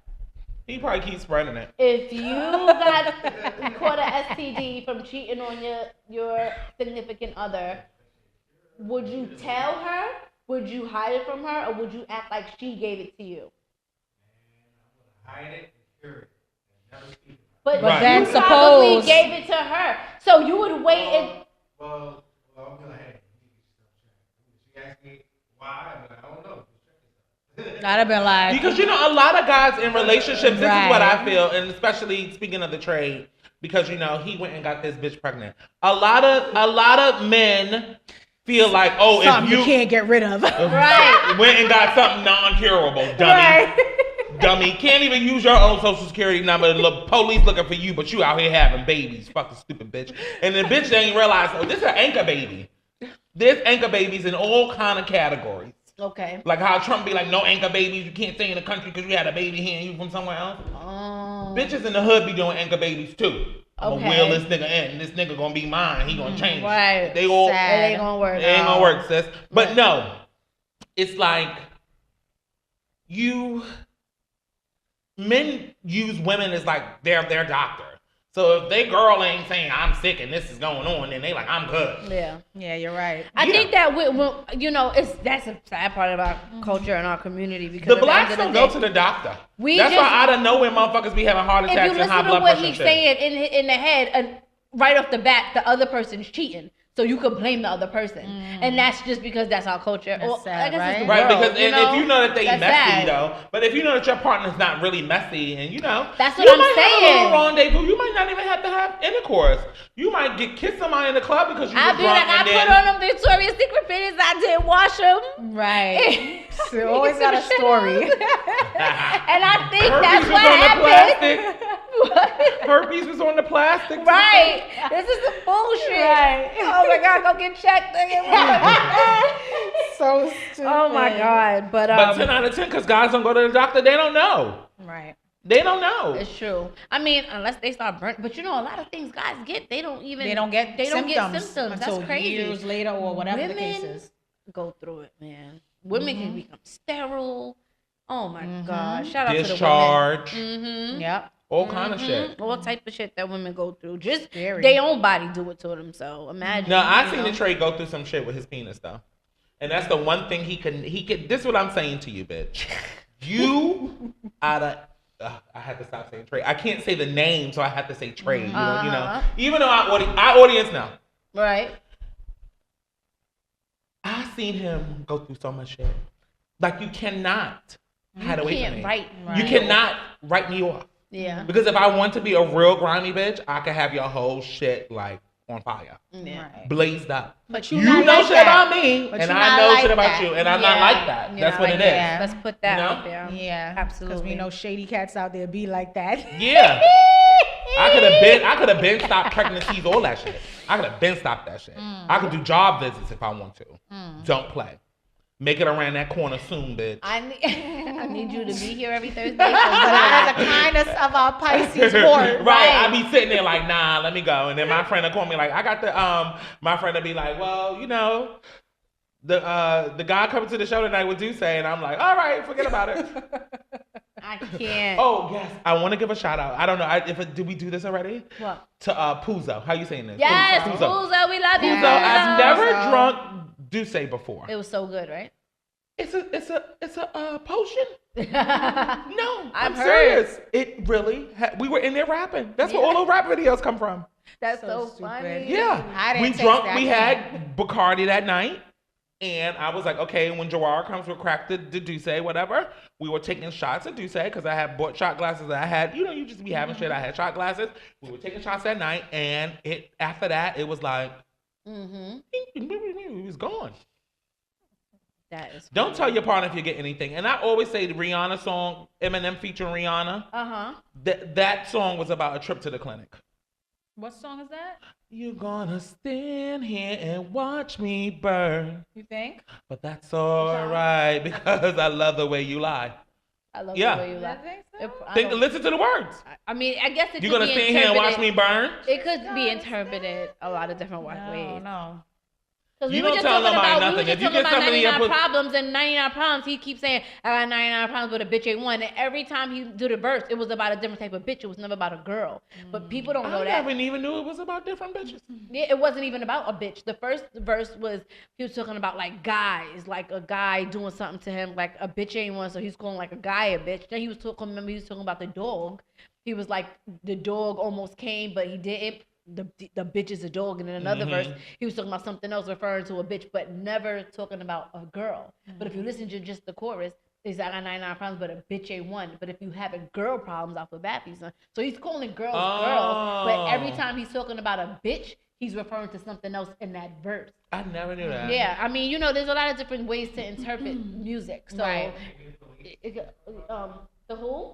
He probably keeps spreading it. If you caught a STD from cheating on your significant other, would you tell her? Would you hide it from her, or would you act like she gave it to you? Hide it and cure it. And never speak But Right. then you probably suppose- gave it to her, so you would wait and. Well, I'm gonna hey, she asked me why, but I don't know. I'd have been like, Because you know, a lot of guys in relationships, this is what Right. I feel, and especially speaking of the trade, because you know he went and got this bitch pregnant. A lot of men feel like, oh, something if you can't get rid of. Right. went and got something non-curable, dummy. Right. Dummy, can't even use your own social security number. The police looking for you, but you out here having babies. Fucking stupid bitch. And the bitch didn't realize, oh, this is an anchor baby. There's anchor babies in all kind of categories. Okay. Like how Trump be like, no anchor babies. You can't stay in the country because you had a baby here and you from somewhere else. Oh. Bitches in the hood be doing anchor babies too. I'm Okay. gonna wheel this nigga in. This nigga gonna be mine. He gonna change. Right. They all. Sad. It ain't gonna work. It ain't gonna work, sis. But Right. no, it's like men use women as like they're their doctor. So if they girl ain't saying I'm sick and this is going on, then they like I'm good. Yeah. Yeah, you're right. I Yeah. think that that's a sad part of our culture and our community because The at the blacks end of don't the go day- to the doctor. We That's just- why out of nowhere motherfuckers be having heart if attacks you and high listen to blood what pressure and he's shit. saying in the head, and right off the bat, the other person's cheating. So you could blame the other person, and that's just because that's our culture. That's Well, sad, I guess it's the Right, world, because and if you know that they that's messy sad. though, but if you know that your partner's not really messy, and you know, That's what you I'm might have a saying. little rendezvous. You might not even have to have intercourse. You might get kiss somebody in the club because you I'd were be drunk like, I and put then. on them Victoria's Secret panties, I didn't wash them. Right. So always got a story. And I think Herpes that's was what on the happened. plastic. Herpes was on the plastic. Right. This is some bullshit. Right. Oh my God, go get checked. So stupid. Oh my God. But, But 10 out of 10, because guys don't go to the doctor, they don't know. Right. They don't know. it's true. I mean, unless they start burnt. But you know, a lot of things guys get, they don't They don't get symptoms That's crazy. years later or whatever the case Women is. go through it, man. Women can become sterile. Oh my Mhm. God. Shout out Discharge. to the women. Mm-hmm. Yep. All kind of shit. All type of shit that women go through. Just Scary. their own body do it to them. So imagine. No, I you seen know. the Trey go through some shit with his penis though. And that's the one thing he could, this is what I'm saying to you, bitch. You out of, I had to stop saying Trey. I can't say the name, so I have to say Trey. You know, Uh-huh. even though our audience know. Right. I seen him go through so much shit. Like you cannot hide away from Can't me. write. You cannot write me off. Yeah. Because if I want to be a real grimy bitch, I could have your whole shit like on fire, Yeah. Right. blazed up. But You not know like shit that. about me, But and you I not know like shit about that. you, and I'm not Yeah. like that. You're That's not what like it is. that. Let's put that You know? out there. Yeah. Absolutely. Because we know shady cats out there be like that. Yeah. I could have been stopped pregnancies, all that shit. I could have been stopped that shit. I could do job visits if I want to. Don't play. Make it around that corner soon, bitch. I need you to be here every Thursday. But out of the kindness of our Pisces heart. Right. I be sitting there like, nah, let me go. And then my friend will call me like, I got the my friend will be like, well, you know, the guy coming to the show tonight with Duce, and I'm like, all right, forget about it. I can't. Oh yes, I want to give a shout out. I don't know did we do this already? What? To Puzo. How you saying this? Yes, Puzo. Puzo, we love you. Puzo. I've never Puzo. drunk Duce before. It was so good, right? It's a potion. No, I'm I've heard. serious. It really. We were in there rapping. That's where all those rap videos come from. That's So so stupid. funny. Yeah, I didn't we taste drunk. that. We I had Bacardi that night, and I was like, okay. When Jawar comes, we'll crack the Duce, whatever. We were taking shots of Duce because I had bought shot glasses. I had, you just be having shit. I had shot glasses. We were taking shots that night, and after that, it was like, Mm-hmm. He's gone. That is. Don't tell your partner if you get anything. And I always say the Rihanna song, Eminem featuring Rihanna. Uh-huh. That song was about a trip to the clinic. What song is that? You're gonna stand here and watch me burn. You think? But that's alright because I love the way you lie. I love Yeah. the way you I laugh. think so. Listen to the words. I mean, I guess it You're could gonna be stand here and watch me interpreted- burn? It could be interpreted a lot of different ways. No. Because You we were don't just tell talking nobody about, nothing. If you talking get about somebody 99 and put- problems and 99 problems. He keeps saying, I got 99 problems, but a bitch ain't one. And every time he do the verse, it was about a different type of bitch. It was never about a girl. But people don't know I that. never even knew it was about different bitches. Yeah, it wasn't even about a bitch. The first verse was, he was talking about like guys, like a guy doing something to him, like a bitch ain't one, so he's calling like a guy a bitch. Then he was talking about the dog. He was like, the dog almost came, but he didn't. The bitch is a dog. And in another verse, he was talking about something else referring to a bitch, but never talking about a girl. But if you listen to just the chorus, it's I got 99 problems, but a bitch ain't one. But if you having girl problems off the bat, so he's calling girls girls, but every time he's talking about a bitch, he's referring to something else in that verse. I never knew that. Yeah, I mean, there's a lot of different ways to interpret music. So, Right. The who?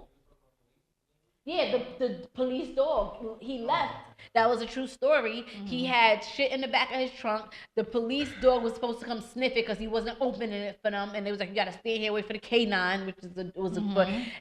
Yeah, the police dog. He left. That was a true story. He had shit in the back of his trunk. The police dog was supposed to come sniff it because he wasn't opening it for them, and they was like, "You gotta stay here, wait for the K9," which is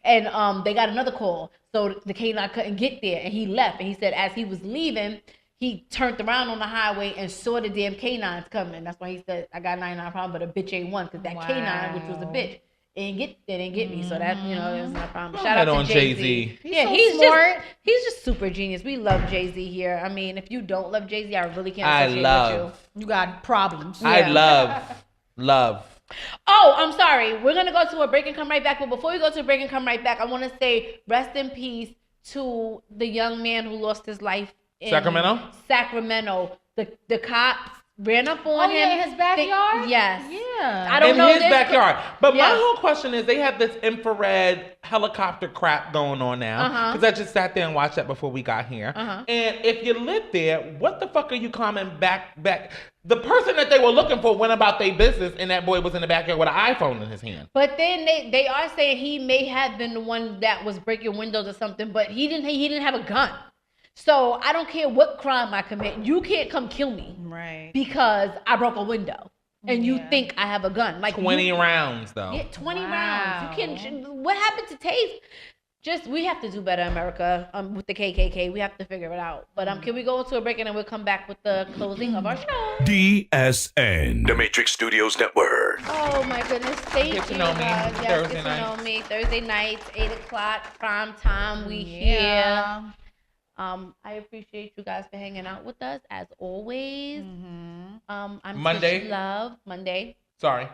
and they got another call, so the K9 couldn't get there, and he left. And he said as he was leaving, he turned around on the highway and saw the damn K9s coming. That's why he said, "I got 99 problems, but a bitch ain't one," because that K9, which was a bitch. They didn't get me, so that is not a problem. Shout out to Jay-Z. Jay-Z. He's smart. He's just super genius. We love Jay-Z here. I mean, if you don't love Jay-Z, I really can't I associate love. with You got problems. Yeah. I love. you. Oh, I'm sorry. We're gonna go to a break and come right back. But before we go to a break and come right back, I want to say rest in peace to the young man who lost his life in Sacramento. The cops ran up on him. in his backyard? Yes. Yeah. I don't In know his this- backyard. But my Yes. whole question is, they have this infrared helicopter crap going on now. Because I just sat there and watched that before we got here. And if you live there, what the fuck are you coming back? The person that they were looking for went about their business, and that boy was in the backyard with an iPhone in his hand. But then they are saying he may have been the one that was breaking windows or something, but he didn't have a gun. So I don't care what crime I commit. You can't come kill me. Right. Because I broke a window. And you Yeah. think I have a gun. Like 20 rounds, though. Yeah, 20 Wow. rounds. You can. What happened to Tase? We have to do better, America, with the KKK. We have to figure it out. But can we go into a break and then we'll come back with the closing of our show? DSN. The Matrix Studios Network. Oh my goodness. Thank Get to you, know me. guys. Yes, Thursday get to know nights. me. Thursday nights, 8 o'clock, prime time. We here. I appreciate you guys for hanging out with us as always. I'm Monday. Tish Love. Monday. Sorry.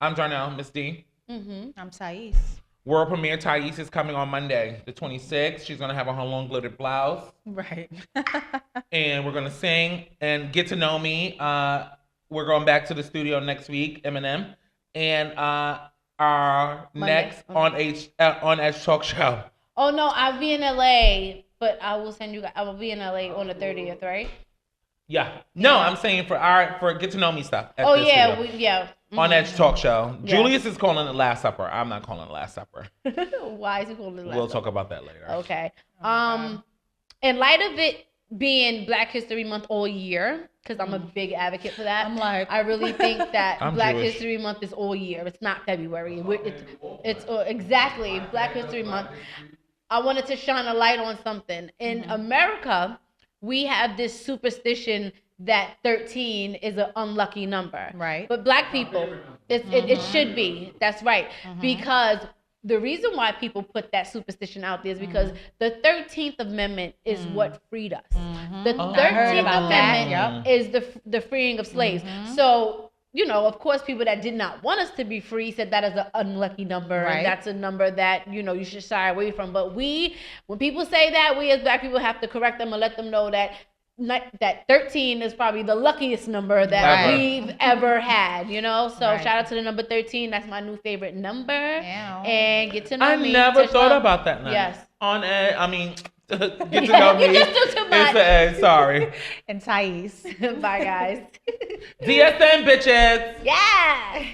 I'm Jarnell, Miss D. I'm Thais. World premiere Thais is coming on Monday, the 26th. She's going to have on her long glittered blouse. Right. And we're going to sing and get to know me. We're going back to the studio next week, Eminem. And our Monday. next on Edge Talk Show. Oh no, I'll be in LA, but I will send you guys. I will be in LA on the 30th, right? Yeah. No, I'm saying for get to know me stuff. At Oh the yeah, studio. On Edge Talk Show. Yeah. Julius is calling it Last Supper. I'm not calling it Last Supper. Why is he calling it? We'll talk about that later. Okay. In light of it being Black History Month all year, because I'm a big advocate for that. I'm like- I really think that I'm Black Jewish. History Month is all year. It's not February. It's exactly Black History Month. I wanted to shine a light on something. In America, we have this superstition that 13 is an unlucky number. Right. But Black people, it should be. That's right. Because the reason why people put that superstition out there is because the 13th Amendment is what freed us. The 13th about that. Amendment is the freeing of slaves. So, of course, people that did not want us to be free said that is an unlucky number. Right. And that's a number that, you should shy away from. But when people say that, we as Black people have to correct them and let them know that 13 is probably the luckiest number that Right. we've ever had, So Right. shout out to the number 13. That's my new favorite number. Yeah. And get to know I me. never Tish thought Love. about that number. Yes. Get to know me. You just do too It's much. the end. Sorry. And Thais. Bye, guys. DSM bitches. Yeah.